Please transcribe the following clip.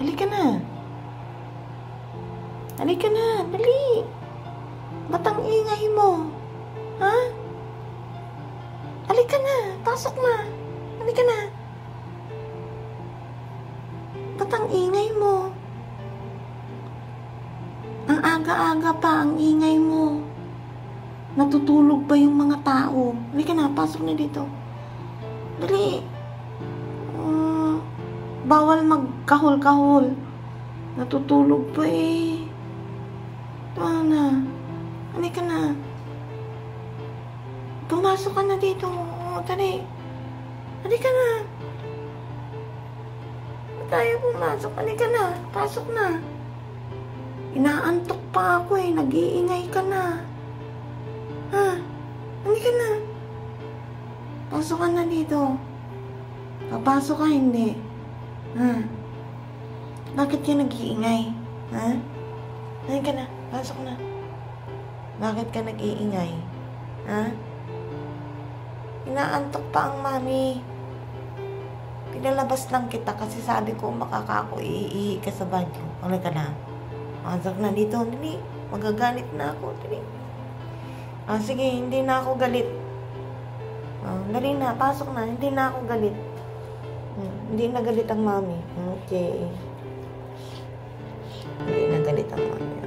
Halika na. Halika na, dali. Ba't ang ingay mo? Ha? Halika na, pasok na. Halika na. Ba't ang ingay mo? Ang aga-aga pa ang ingay mo. Natutulog pa yung mga tao. Halika na, pasok na dito. Dali. Bawal magkahol-kahol. Natutulog pa eh. Tama na. Halika na. Pumasok ka na dito. Dali. Halika na. Ba't tayo pumasok? Halika na. Pasok na. Inaantok pa ako eh. Nag-iingay ka na. Ha? Halika na. Pasok ka na dito. Papasok ka hindi. Ha? Bakit ka nag-iingay? Ha? Halika na. Pasok na. Bakit ka nag-iingay? Ha? Inaantok pa ang mami. Pinalabas lang kita kasi sabi ko makakako iihi ka sa banyo. Halika na. Pasok na dito. Dali. Magagalit na ako. Dali. Sige. Hindi na ako galit. Dali na. Pasok na. Hindi na ako galit. Hindi na galit ang mami. Okay. Hindi na galit ang mami.